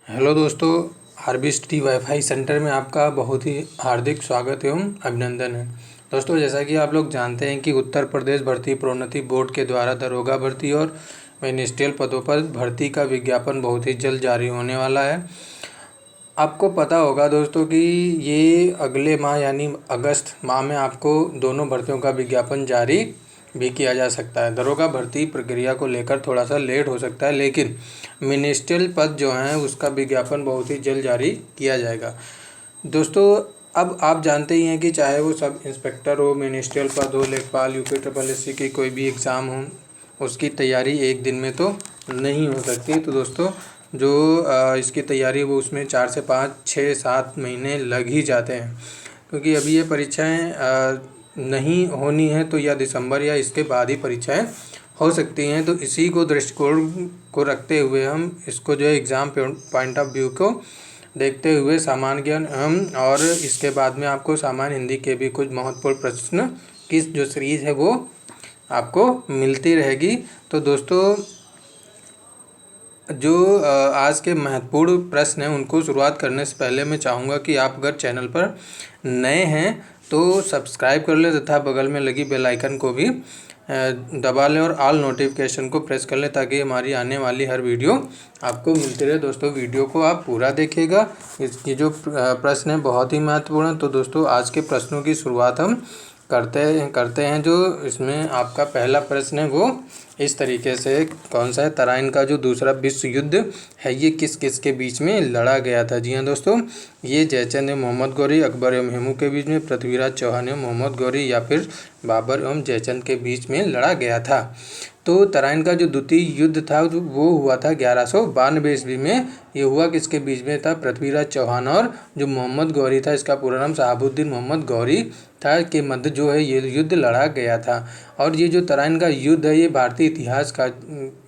Hello दोस्तों, rBST wifi centre में आपका बहुत ही हार्दिक स्वागत एवं अभिनंदन है। दोस्तों, जैसा कि आप लोग जानते हैं कि उत्तर प्रदेश भर्ती प्रोन्नति बोर्ड के द्वारा दरोगा भर्ती और मिनिस्ट्रियल पदों पर भर्ती का विज्ञापन बहुत ही जल्द जारी होने वाला है। आपको पता होगा दोस्तों कि ये अगले माह यानी अगस्त माह में आपको दोनों भर्तियों का विज्ञापन जारी भी किया जा सकता है। दरोगा भर्ती प्रक्रिया को लेकर थोड़ा सा लेट हो सकता है, लेकिन मिनिस्ट्रियल पद जो हैं उसका विज्ञापन बहुत ही जल्द जारी किया जाएगा। दोस्तों, अब आप जानते ही हैं कि चाहे वो सब इंस्पेक्टर हो, मिनिस्ट्रियल पद हो, लेखपाल, यूपीएससी की कोई भी एग्ज़ाम हो, उसकी तैयारी एक दिन में तो नहीं हो सकती। तो दोस्तों, जो इसकी तैयारी वो उसमें 4 से 5, 6, 7 महीने लग ही जाते हैं, क्योंकि अभी ये परीक्षाएं नहीं होनी है तो या दिसंबर या इसके बाद ही परीक्षाएं हो सकती हैं। तो इसी को दृष्टिकोण को रखते हुए हम इसको जो है एग्ज़ाम पॉइंट ऑफ व्यू को देखते हुए सामान्य ज्ञान और इसके बाद में आपको सामान्य हिंदी के भी कुछ महत्वपूर्ण प्रश्न की जो सीरीज़ है वो आपको मिलती रहेगी। तो दोस्तों, जो आज के महत्वपूर्ण प्रश्न हैं उनको शुरुआत करने से पहले मैं चाहूँगा कि आप अगर चैनल पर नए हैं तो सब्सक्राइब कर लें तथा बगल में लगी बेल आइकन को भी दबा लें और ऑल नोटिफिकेशन को प्रेस कर लें, ताकि हमारी आने वाली हर वीडियो आपको मिलती रहे। दोस्तों, वीडियो को आप पूरा देखिएगा। इसकी जो प्रश्न है बहुत ही महत्वपूर्ण है। तो दोस्तों, आज के प्रश्नों की शुरुआत हम करते हैं। जो इसमें आपका पहला प्रश्न है वो इस तरीके से कौन सा है, तराइन का जो दूसरा विश्व युद्ध है ये किस किस के बीच में लड़ा गया था। जी हाँ दोस्तों, ये जयचंद एवं मोहम्मद गौरी, अकबर एवं हेमू के बीच में, पृथ्वीराज चौहान एवं मोहम्मद गौरी या फिर बाबर एवं जयचंद के बीच में लड़ा गया था। तो तराइन का जो द्वितीय युद्ध था वो हुआ था 1192 ईस्वी में। ये हुआ किसके बीच में था, पृथ्वीराज चौहान और जो मोहम्मद गौरी था, इसका पूरा नाम शहाबुद्दीन मोहम्मद गौरी था, के मध्य जो है ये युद्ध लड़ा गया था। और ये जो तराइन का युद्ध है ये भारतीय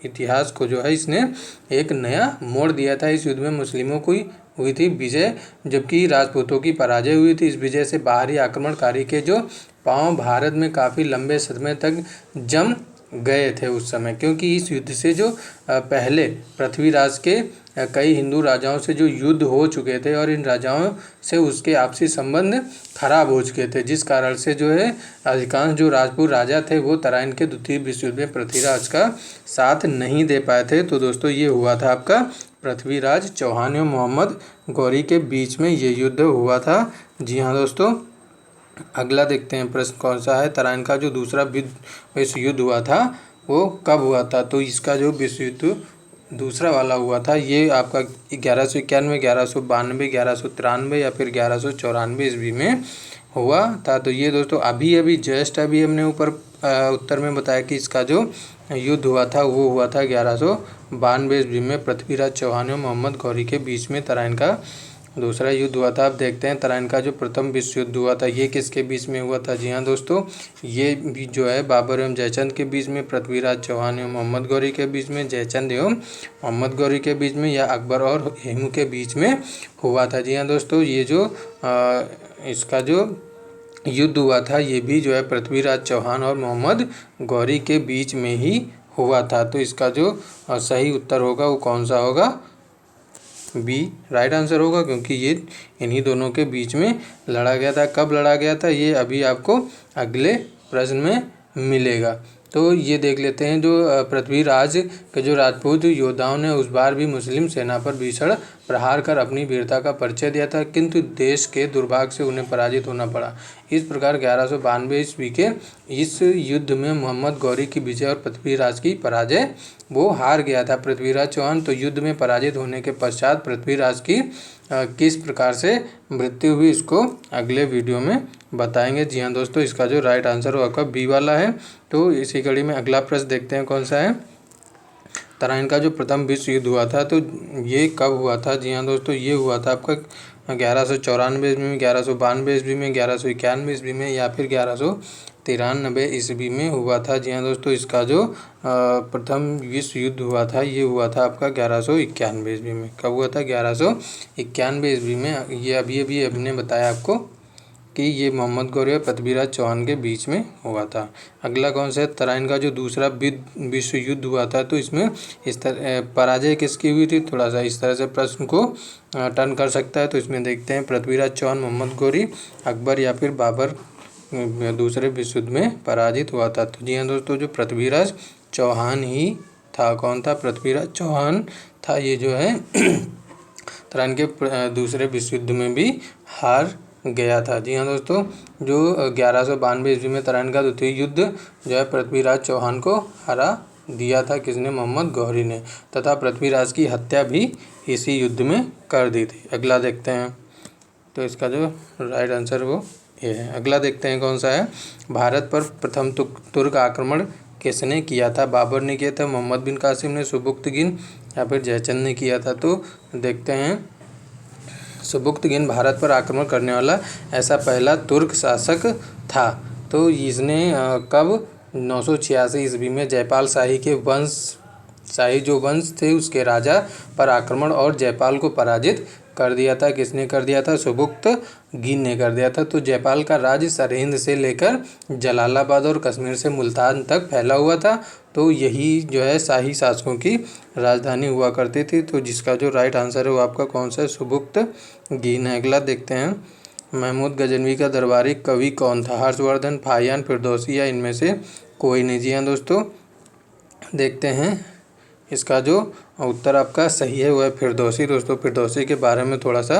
इतिहास को जो है इसने एक नया मोड़ दिया था। इस युद्ध में मुस्लिमों को हुई थी विजय, जबकि राजपूतों की पराजय हुई थी। इस विजय से बाहरी आक्रमणकारी के जो पांव भारत में काफ़ी लंबे समय तक जम गए थे उस समय, क्योंकि इस युद्ध से जो पहले पृथ्वीराज के कई हिंदू राजाओं से जो युद्ध हो चुके थे और इन राजाओं से उसके आपसी संबंध खराब हो चुके थे, जिस कारण से जो है अधिकांश जो राजपूत राजा थे वो तराइन के द्वितीय विश्व युद्ध में पृथ्वीराज का साथ नहीं दे पाए थे। तो दोस्तों, ये हुआ था आपका पृथ्वीराज चौहान एवं मोहम्मद गौरी के बीच में ये युद्ध हुआ था। जी हाँ दोस्तों, अगला देखते हैं प्रश्न कौन सा है, तराइन का जो दूसरा विश्व युद्ध हुआ था वो कब हुआ था। तो इसका जो विश्व युद्ध दूसरा वाला हुआ था ये आपका 1191, 1192, 1193 या फिर 1194 ईस्वी में हुआ था। तो ये दोस्तों अभी जस्ट अभी हमने ऊपर उत्तर में बताया कि इसका जो युद्ध हुआ था वो हुआ था 1192 ईस्वी में, पृथ्वीराज चौहान और मोहम्मद गौरी के बीच में तराइन का दूसरा युद्ध हुआ था। अब देखते हैं तराइन का जो प्रथम विश्व युद्ध हुआ था ये किसके बीच में हुआ था। जी हाँ दोस्तों, ये भी जो है बाबर एवं जयचंद के बीच में, पृथ्वीराज चौहान एवं मोहम्मद गौरी के बीच में, जयचंद एवं मोहम्मद गौरी के बीच में, या अकबर और हेमू के बीच में हुआ था। जी हाँ दोस्तों, ये जो इसका जो युद्ध हुआ था ये भी जो है पृथ्वीराज चौहान और मोहम्मद गौरी के बीच में ही हुआ था। तो इसका जो सही उत्तर होगा वो कौन सा होगा, बी राइट आंसर होगा, क्योंकि ये इन्हीं दोनों के बीच में लड़ा गया था। कब लड़ा गया था ये अभी आपको अगले प्रश्न में मिलेगा। तो ये देख लेते हैं, जो पृथ्वीराज के जो राजपूत योद्धाओं ने उस बार भी मुस्लिम सेना पर भीषण प्रहार कर अपनी वीरता का परिचय दिया था, किंतु देश के दुर्भाग्य से उन्हें पराजित होना पड़ा। इस प्रकार 1192 ईस्वी के इस युद्ध में मोहम्मद गौरी की विजय और पृथ्वीराज की पराजय वो हार गया था। पृथ्वीराज चौहान तो युद्ध में पराजित होने के पश्चात पृथ्वीराज की किस प्रकार से मृत्यु हुई इसको अगले वीडियो में बताएंगे। जी हाँ दोस्तों, इसका जो राइट आंसर होगा बी वाला है। तो इसी कड़ी में अगला प्रश्न देखते हैं कौन सा है, तराइन का जो प्रथम विश्व युद्ध हुआ था तो ये कब हुआ था। जी हाँ दोस्तों, ये हुआ था आपका 1194 ईस्वी में, 1192 ईस्वी में, 1191 ईस्वी में या फिर 1193 ईस्वी में हुआ था। जी हाँ दोस्तों, इसका जो प्रथम विश्व युद्ध हुआ था ये हुआ था आपका 1191 ईस्वी में। कब हुआ था, 1191 ईस्वी में। ये अभी हमने बताया आपको कि ये मोहम्मद गौरी और पृथ्वीराज चौहान के बीच में हुआ था। अगला कौन सा है, तराइन का जो दूसरा विश्व युद्ध हुआ था, तो इसमें इस तरह पराजय किसकी हुई थी, थोड़ा सा इस तरह से प्रश्न को टर्न कर सकता है। तो इसमें देखते हैं पृथ्वीराज चौहान, मोहम्मद गौरी, अकबर या फिर बाबर दूसरे विश्व युद्ध में पराजित हुआ था। तो जी हाँ दोस्तों, जो पृथ्वीराज चौहान ही था। कौन था, पृथ्वीराज चौहान था। ये जो है तराइन के दूसरे विश्व युद्ध में भी हार गया था। जी हाँ दोस्तों, जो 1192 ईस्वी में तराइन का द्वितीय युद्ध जो है पृथ्वीराज चौहान को हरा दिया था। किसने, मोहम्मद गौरी ने, तथा पृथ्वीराज की हत्या भी इसी युद्ध में कर दी थी। अगला देखते हैं, तो इसका जो राइट आंसर वो ये है। अगला देखते हैं कौन सा है, भारत पर प्रथम तुर्क आक्रमण किसने किया था, बाबर ने किया था, मोहम्मद बिन कासिम ने, सुबुक्तगिन या फिर जयचंद ने किया था। तो देखते हैं, सुबुक्तगिन भारत पर आक्रमण करने वाला ऐसा पहला तुर्क शासक था। तो इसने कब, 986 ईस्वी में जयपाल शाही के शाही जो वंश थे उसके राजा पर आक्रमण और जयपाल को पराजित कर दिया था। किसने कर दिया था, सुबुक्तगिन ने कर दिया था। तो जयपाल का राज्य सरहिंद से लेकर जलालाबाद और कश्मीर से मुल्तान तक फैला हुआ था। तो यही जो है शाही शासकों की राजधानी हुआ करती थी। तो जिसका जो राइट आंसर है वो आपका कौन सा है, सुबुक्तगिन है। अगला देखते हैं, महमूद गजनवी का दरबारी कवि कौन था, हर्षवर्धन, फाहियान, फिरदौसी या इनमें से कोई नहीं। जी हाँ दोस्तों, देखते हैं इसका जो उत्तर आपका सही है वो है फिरदौसी। दोस्तों, फिरदौसी के बारे में थोड़ा सा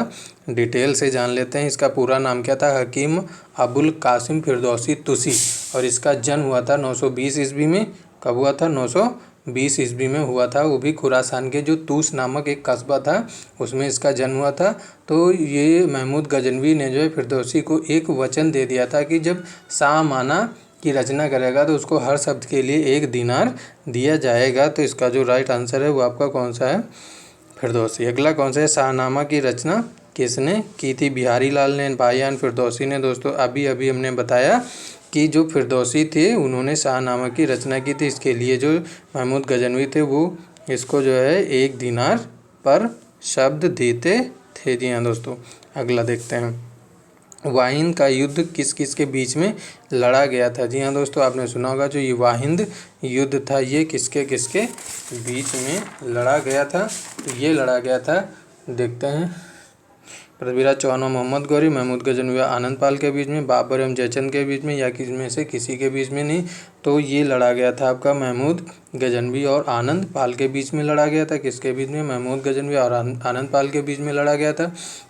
डिटेल से जान लेते हैं। इसका पूरा नाम क्या था, हकीम अबुल कासिम फिरदौसी तुसी, और इसका जन्म हुआ था 920 ईस्वी में। कब हुआ था, 920 ईस्वी में हुआ था। वो भी खुरासान के जो तूस नामक एक कस्बा था उसमें इसका जन्म हुआ था। तो ये महमूद गजनवी ने जो है फिरदौसी को एक वचन दे दिया था कि जब सामाना की रचना करेगा तो उसको हर शब्द के लिए 1 दीनार दिया जाएगा। तो इसका जो राइट आंसर है वो आपका कौन सा है, फिरदौसी। अगला कौन सा है, शाहनामा की रचना किसने की थी, बिहारी लाल ने, फाहियान, फिरदौसी ने। दोस्तों, अभी अभी हमने बताया कि जो फिरदौसी थे उन्होंने शाहनामा की रचना की थी। इसके लिए जो महमूद गजनवी थे वो इसको जो है 1 दीनार पर शब्द देते थे। जी हाँ दोस्तों, अगला देखते हैं, वाहिंद का युद्ध किस किस के बीच में लड़ा गया था। जी हाँ दोस्तों, आपने सुना होगा जो ये वाहिंद युद्ध था ये किसके किसके बीच में लड़ा गया था। तो ये लड़ा गया था, देखते हैं, पृथ्वीराज चौहान और मोहम्मद गौरी, महमूद गजनवी आनंद पाल के बीच में, बाबर एवं जयचंद के बीच में, या किसमें से किसी के बीच में नहीं। तो ये लड़ा गया था आपका महमूद गजनवी और आनंद पाल के बीच में लड़ा गया था। किसके बीच में, महमूद गजनवी और आनंद पाल के बीच में लड़ा गया था।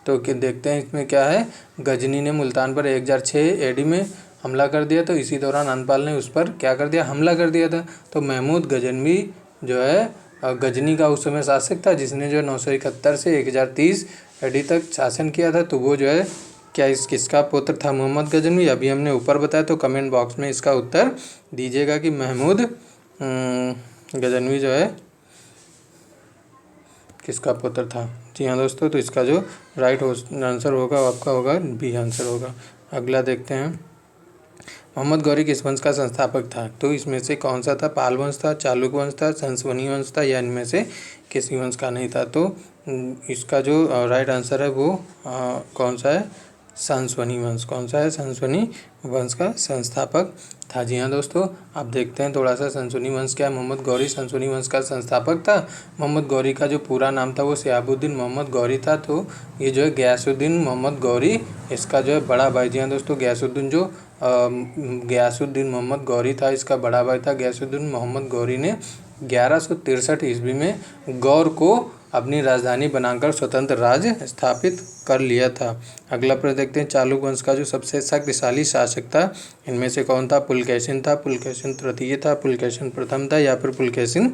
तो देखते हैं इसमें क्या है, गजनी ने मुल्तान पर 1006 AD में हमला कर दिया। तो इसी दौरान आनंद पाल ने उस पर क्या कर दिया, हमला कर दिया था। तो महमूद गजनवी जो है गजनी का उस समय शासक था जिसने जो 971 से 1030 AD तक शासन किया था। तो वो जो है क्या किसका पुत्र था, मोहम्मद गजनवी। अभी हमने ऊपर बताया, तो कमेंट बॉक्स में इसका उत्तर दीजिएगा कि महमूद गजनवी जो है किसका पुत्र था। जी हाँ दोस्तों, तो इसका जो राइट आंसर होगा वो आपका होगा बी आंसर होगा। अगला देखते हैं, मोहम्मद गौरी किस वंश का संस्थापक था। तो इसमें से कौन सा था, पाल वंश था, चालुक वंश था, संसवनी वंश था, या इनमें से किसी वंश का नहीं था। तो इसका जो राइट आंसर है वो कौन सा है, संसवनी वंश। कौन सा है, संसवनी वंश का संस्थापक था। जी हाँ दोस्तों, आप देखते हैं थोड़ा सा संसवनी वंश क्या है। मोहम्मद गौरी संसवनी वंश का संस्थापक था। मोहम्मद गौरी का जो पूरा नाम था वो शिहाबुद्दीन मोहम्मद गौरी था। तो ये जो है गयासुद्दीन मोहम्मद गौरी इसका जो है बड़ा भाई। जी हाँ दोस्तों, गयासुद्दीन मोहम्मद गौरी था, इसका बड़ा भाई था। गयासुद्दीन मोहम्मद गौरी ने 1163 ईस्वी में गौर को अपनी राजधानी बनाकर स्वतंत्र राज्य स्थापित कर लिया था। अगला प्रश्न देखते हैं, चालुक वंश का जो सबसे शक्तिशाली शासक था इनमें से कौन था, पुलकेशिन था, पुलकेशिन तृतीय था, पुलकेशिन प्रथम था, या फिर पुलकेशिन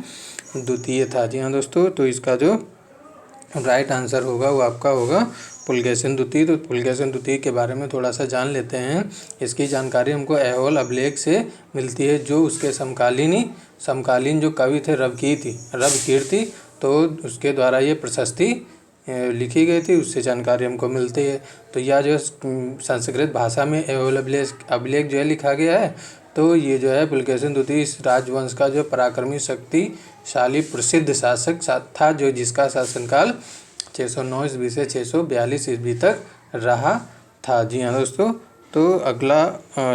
द्वितीय था। जी हाँ दोस्तों, तो इसका जो राइट आंसर होगा वो आपका होगा पुलकेशिन द्वितीय। तो पुलकेशिन द्वितीय के बारे में थोड़ा सा जान लेते हैं। इसकी जानकारी हमको ऐहोल अभिलेख से मिलती है, जो उसके समकालीन जो कवि थे रवकीर्ति, तो उसके द्वारा ये प्रशस्ति लिखी गई थी, उससे जानकारी हमको मिलती है। तो यह जो संस्कृत भाषा में ऐहोल अभिलेख जो है लिखा गया है। तो ये जो है पुलकेशिन द्वितीय इस राजवंश का जो पराक्रमी शक्तिशाली प्रसिद्ध शासक था, जो जिसका शासनकाल 609 ईस्वी से 642 ईस्वी तक रहा था। जी हाँ दोस्तों, तो अगला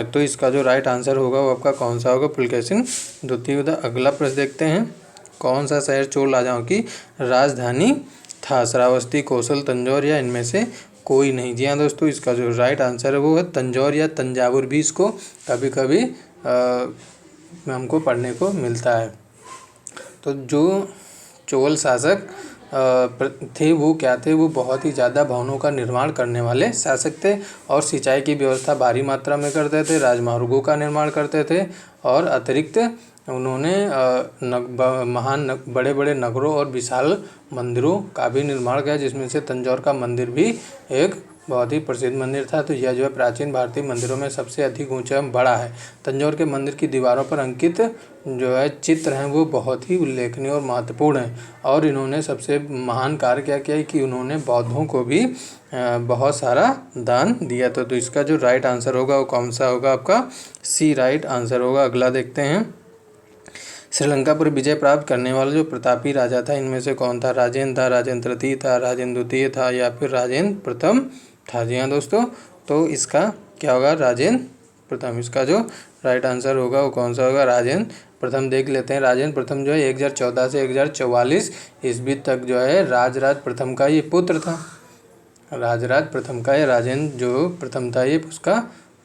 तो इसका जो राइट आंसर होगा वो आपका कौन सा होगा? पुलकेशिन द्वितीय होगा। अगला प्रश्न देखते हैं, कौन सा शहर चोल राजाओं की राजधानी था? श्रावस्ती, कौशल, तंजौर या इनमें से कोई नहीं। जी हाँ दोस्तों, इसका जो राइट आंसर है वो है तंजौर या तंजावुर भी इसको कभी कभी हमको पढ़ने को मिलता है। तो जो चोल शासक थे वो क्या थे? वो बहुत ही ज़्यादा भवनों का निर्माण करने वाले शासक थे और सिंचाई की व्यवस्था भारी मात्रा में करते थे, राजमार्गों का निर्माण करते थे और अतिरिक्त उन्होंने महान बड़े बड़े नगरों और विशाल मंदिरों का भी निर्माण किया, जिसमें से तंजौर का मंदिर भी एक बहुत ही प्रसिद्ध मंदिर था। तो यह जो है प्राचीन भारतीय मंदिरों में सबसे अधिक ऊंचा एवं बड़ा है। तंजौर के मंदिर की दीवारों पर अंकित जो है चित्र हैं वो बहुत ही उल्लेखनीय और महत्वपूर्ण हैं और इन्होंने सबसे महान कार्य क्या किया कि उन्होंने बौद्धों को भी बहुत सारा दान दिया। तो इसका जो राइट आंसर होगा वो कौन सा होगा? आपका सी राइट आंसर होगा। अगला देखते हैं, श्रीलंका पर विजय प्राप्त करने वाला जो प्रतापी राजा था इनमें से कौन था? राजेंद्र था, राजेंद्र तृतीय था, राजेंद्र द्वितीय था या फिर राजेंद्र प्रथम था? जी हाँ दोस्तों, तो इसका क्या होगा? राजेंद्र प्रथम। इसका जो राइट आंसर होगा वो कौन सा होगा? राजेंद्र प्रथम। देख लेते हैं, राजेंद्र प्रथम जो है 1014 से 1044 ईस्वी तक जो है राजराज प्रथम का ये पुत्र था। राजराज प्रथम का ये राजेंद्र जो प्रथम था ये उसका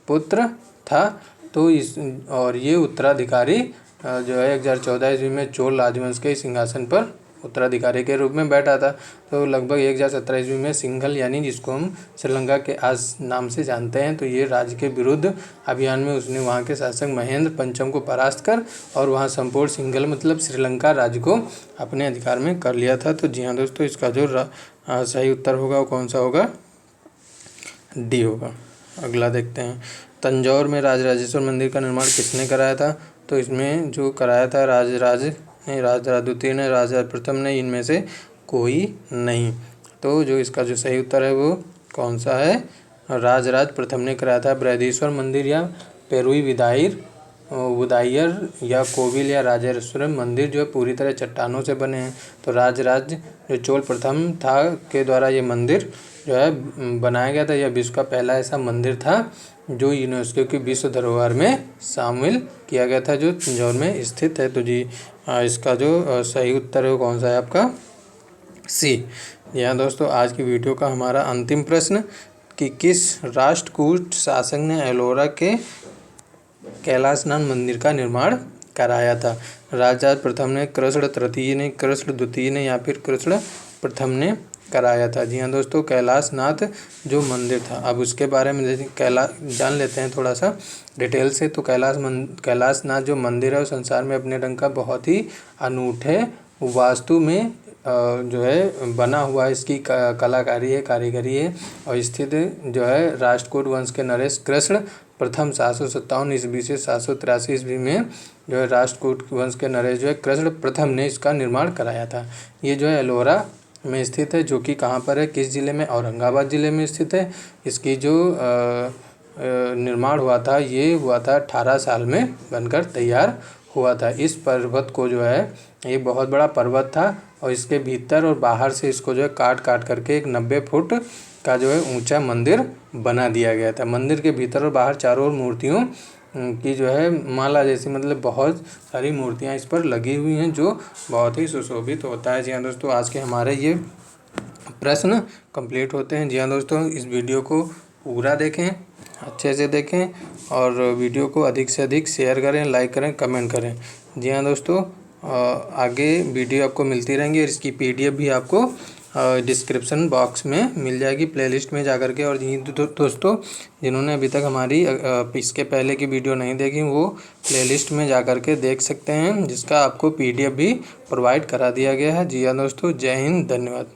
पुत्र था। तो इस और ये उत्तराधिकारी जो है 1014 ईस्वी में चोल राजवंश के सिंहासन पर उत्तराधिकारी के रूप में बैठा था। तो लगभग 1017 ईस्वी में सिंघल यानी जिसको हम श्रीलंका के आज नाम से जानते हैं, तो ये राज्य के विरुद्ध अभियान में उसने वहाँ के शासक महेंद्र पंचम को परास्त कर और वहाँ संपूर्ण सिंघल मतलब श्रीलंका राज्य को अपने अधिकार में कर लिया था। तो जी हाँ दोस्तों, इसका जो सही उत्तर होगा वो कौन सा होगा? डी होगा। अगला देखते हैं, तंजौर में राजराजेश्वर मंदिर का निर्माण किसने कराया था? तो इसमें जो कराया था राजराज द्वितीय ने, राजराज प्रथम ने, इनमें से कोई नहीं। तो जो इसका जो सही उत्तर है वो कौन सा है? राजराज प्रथम ने कराया था। बृहदीश्वर मंदिर या पेरुई वुदायर या कोविल या राजेश्वरम मंदिर जो है पूरी तरह चट्टानों से बने हैं। तो राजराज जो चोल प्रथम था के द्वारा ये मंदिर जो है बनाया गया था। यह विश्व का पहला ऐसा मंदिर था जो यूनेस्को की विश्व धरोहर में शामिल किया गया था, जो तंजौर में स्थित है। तो जी इसका जो सही उत्तर है वो कौन सा है? आपका सी। जी हाँ दोस्तों, आज की वीडियो का हमारा अंतिम प्रश्न कि किस राष्ट्रकूट शासक ने एलोरा के कैलाशनाथ मंदिर का निर्माण कराया था? राजराज प्रथम ने, कृष्ण तृतीय ने, कृष्ण द्वितीय ने या फिर कृष्ण प्रथम ने कराया था? जी हाँ दोस्तों, कैलाशनाथ जो मंदिर था, अब उसके बारे में जान लेते हैं थोड़ा सा डिटेल से। तो कैलाशनाथ जो मंदिर है वो संसार में अपने ढंग का बहुत ही अनूठे वास्तु में जो है बना हुआ है। इसकी कलाकारी है, कारीगरी है और स्थित जो है राष्ट्रकूट वंश के नरेश कृष्ण प्रथम 757 ईस्वी से 783 ईस्वी में जो है राष्ट्रकूट वंश के नरेश जो है कृष्ण प्रथम ने इसका निर्माण कराया था। ये जो है एलोरा में स्थित है, जो कि कहाँ पर है, किस ज़िले में? औरंगाबाद ज़िले में स्थित है। इसकी जो निर्माण हुआ था ये हुआ था 18 साल में बनकर तैयार हुआ था। इस पर्वत को जो है ये बहुत बड़ा पर्वत था और इसके भीतर और बाहर से इसको जो है काट करके एक 90 फुट का जो है ऊंचा मंदिर बना दिया गया था। मंदिर के भीतर और बाहर चारों ओर मूर्तियों की जो है माला जैसी मतलब बहुत सारी मूर्तियां इस पर लगी हुई हैं, जो बहुत ही सुशोभित होता है। जी हाँ दोस्तों, आज के हमारे ये प्रश्न कंप्लीट होते हैं। जी हाँ दोस्तों, इस वीडियो को पूरा देखें, अच्छे से देखें और वीडियो को अधिक से अधिक शेयर करें, लाइक करें, कमेंट करें। जी हाँ दोस्तों, आगे वीडियो आपको मिलती रहेंगी और इसकी PDF भी आपको डिस्क्रिप्शन बॉक्स में मिल जाएगी प्लेलिस्ट में जाकर के। और दोस्तों जिन्होंने अभी तक हमारी इसके पहले की वीडियो नहीं देखी वो प्लेलिस्ट में जाकर के देख सकते हैं, जिसका आपको PDF भी प्रोवाइड करा दिया गया है। जी हाँ दोस्तों, जय हिंद, धन्यवाद।